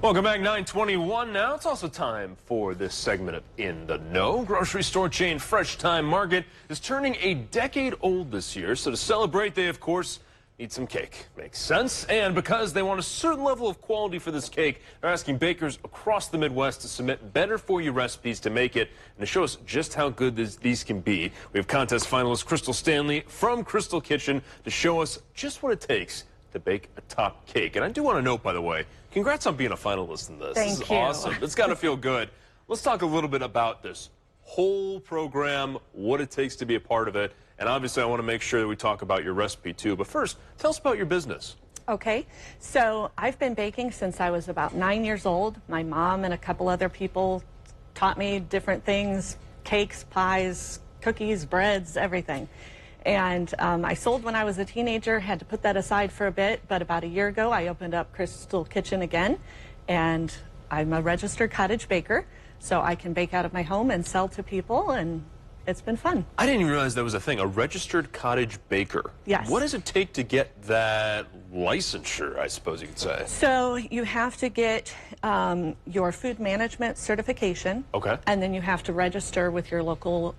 Welcome back, 9:21 now. It's also time for this segment of In the Know. Grocery store chain Fresh Thyme Market is turning a decade old this year, so to celebrate, they, of course, need some cake. Makes sense. And because they want a certain level of quality for this cake, they're asking bakers across the Midwest to submit better-for-you recipes to make it and to show us just how good these can be. We have contest finalist Crystal Stanley from Crystal Kitchen to show us just what it takes to bake a top cake. And I do want to note, by the way, congrats on being a finalist in this. Thank This is you. awesome. It's got to feel good. Let's talk a little bit about this whole program, what it takes to be a part of it. And obviously, I want to make sure that we talk about your recipe, too. But first, tell us about your business. Okay, so I've been baking since I was about 9 years old. My mom and a couple other people taught me different things, cakes, pies, cookies, breads, everything. And I sold when I was a teenager, had to put that aside for a bit, but about a year ago I opened up Crystal Kitchen again, and I'm a registered cottage baker, so I can bake out of my home and sell to people, and it's been fun. I didn't even realize that was a thing, a registered cottage baker. Yes. What does it take to get that licensure, I suppose you could say? So you have to get your food management certification. Okay. And then you have to register with your local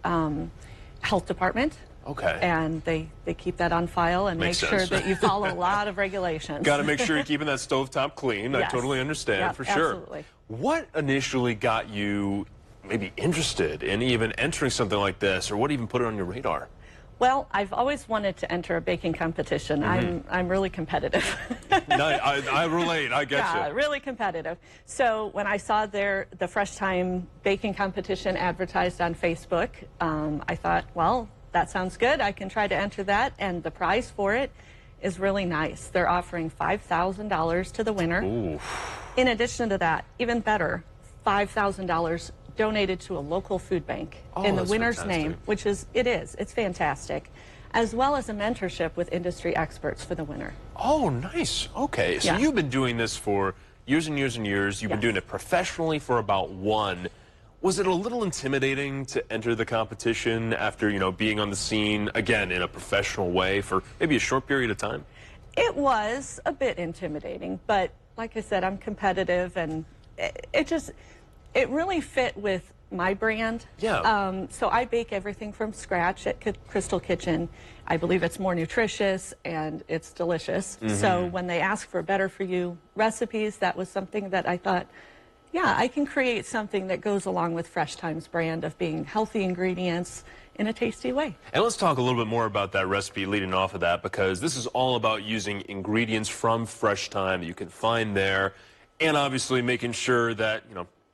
health department. Okay. And they keep that on file and Makes make sure sense. that you follow a lot of regulations. Got to make sure you're keeping that stovetop clean. Yes. I totally understand, Yeah, for sure. absolutely. What initially got you maybe interested in even entering something like this, or what even put it on your radar? Well, I've always wanted to enter a baking competition. I'm really competitive. No, I relate. I get Yeah, you. really competitive. So when I saw the Fresh Thyme baking competition advertised on Facebook, I thought, well, that sounds good. I can try to enter that, and the prize for it is really nice. They're offering $5,000 to the winner. Ooh. In addition to that, even better, $5,000 donated to a local food bank in the that's winner's fantastic. name, which is, it's fantastic, as well as a mentorship with industry experts for the winner. Oh, nice. Okay. So Yeah. you've been doing this for years and years and years. You've been Yes. doing it professionally for about one. Was it a little intimidating to enter the competition after, being on the scene, again, in a professional way for maybe a short period of time? It was a bit intimidating, but like I said, I'm competitive, and it really fit with my brand. Yeah. So I bake everything from scratch at Crystal Kitchen. I believe it's more nutritious and it's delicious. So when they ask for better for you recipes, that was something that I thought, yeah, I can create something that goes along with Fresh Thyme's brand of being healthy ingredients in a tasty way. And let's talk a little bit more about that recipe leading off of that, because this is all about using ingredients from Fresh Thyme that you can find there, and obviously making sure that,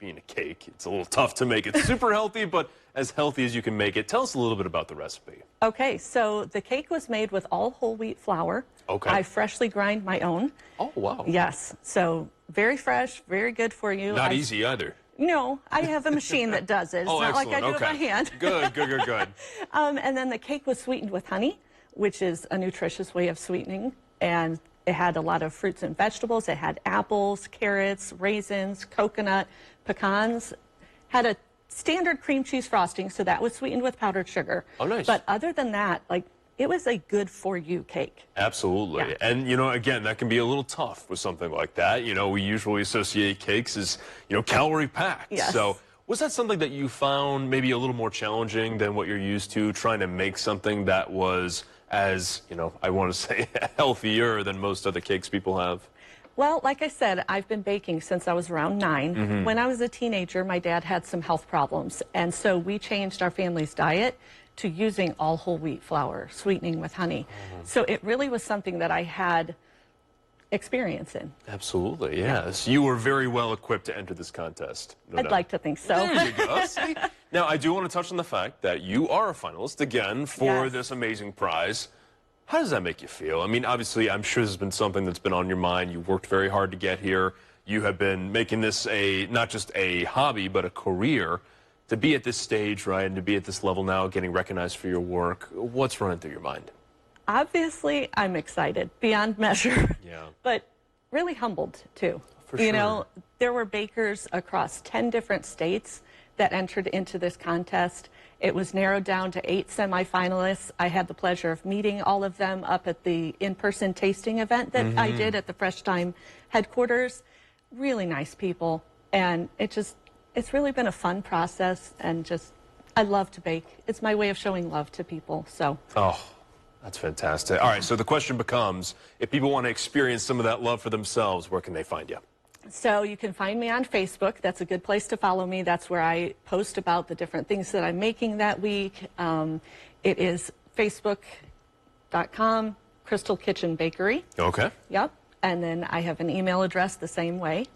being a cake, it's a little tough to make it super healthy, but as healthy as you can make it. Tell us a little bit about the recipe. Okay, so the cake was made with all whole wheat flour. Okay. I freshly grind my own. Oh, wow. Yes, so very fresh, very good for you. Not easy either. No, I have a machine that does it. It's Oh, not excellent. like I do Okay. it by hand. Good, good, good, good. And then the cake was sweetened with honey, which is a nutritious way of sweetening. And it had a lot of fruits and vegetables. It had apples, carrots, raisins, coconut, pecans. Had a standard cream cheese frosting, so that was sweetened with powdered sugar. Oh, nice. But other than that, it was a good for you cake. Absolutely. Yeah. And, again, that can be a little tough with something like that. We usually associate cakes as, calorie packed. Yes. So was that something that you found maybe a little more challenging than what you're used to, trying to make something that was as, I want to say, healthier than most other cakes people have? Well, like I said, I've been baking since I was around 9. When I was a teenager, my dad had some health problems, and so we changed our family's diet to using all whole wheat flour, sweetening with honey. So it really was something that I had experience in. Absolutely, yes. You were very well equipped to enter this contest. No I'd doubt. like to think so. There you go. See? Now, I do want to touch on the fact that you are a finalist, again, for Yes. this amazing prize. How does that make you feel? I mean, obviously, I'm sure this has been something that's been on your mind. You worked very hard to get here. You have been making this not just a hobby, but a career. To be at this stage, right, and to be at this level now, getting recognized for your work, what's running through your mind? Obviously, I'm excited beyond measure, Yeah. but really humbled, too. For You sure. know, there were bakers across 10 different states that entered into this contest. It was narrowed down to 8 semifinalists. I had the pleasure of meeting all of them up at the in-person tasting event that I did at the Fresh Thyme headquarters. really nice people, and it's really been a fun process, and I love to bake. It's my way of showing love to people. So. Oh, that's fantastic. All right, so the question becomes, if people want to experience some of that love for themselves, where can they find you? So you can find me on Facebook. That's a good place to follow me. That's where I post about the different things that I'm making that week. It is facebook.com, Crystal Kitchen Bakery. Okay. Yep. And then I have an email address the same way,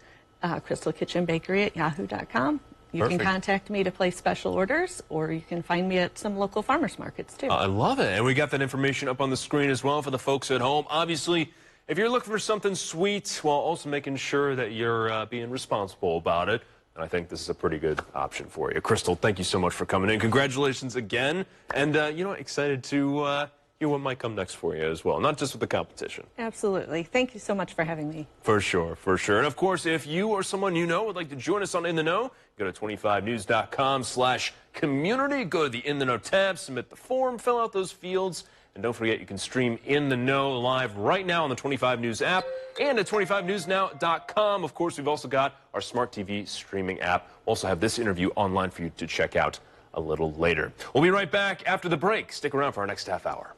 crystalkitchenbakery@yahoo.com. You Perfect. can contact me to place special orders, or you can find me at some local farmers markets, too. I love it. And we got that information up on the screen as well for the folks at home. Obviously, if you're looking for something sweet while also making sure that you're being responsible about it, and I think this is a pretty good option for you. Crystal, thank you so much for coming in. Congratulations again. And, excited to hear what might come next for you as well, not just with the competition. Absolutely. Thank you so much for having me. For sure, for sure. And of course, if you or someone you know would like to join us on In the Know, go to 25news.com/community. Go to the In the Know tab, submit the form, fill out those fields. And don't forget, you can stream In the Know live right now on the 25 News app and at 25newsnow.com. Of course, we've also got our smart TV streaming app. We'll also have this interview online for you to check out a little later. We'll be right back after the break. Stick around for our next half hour.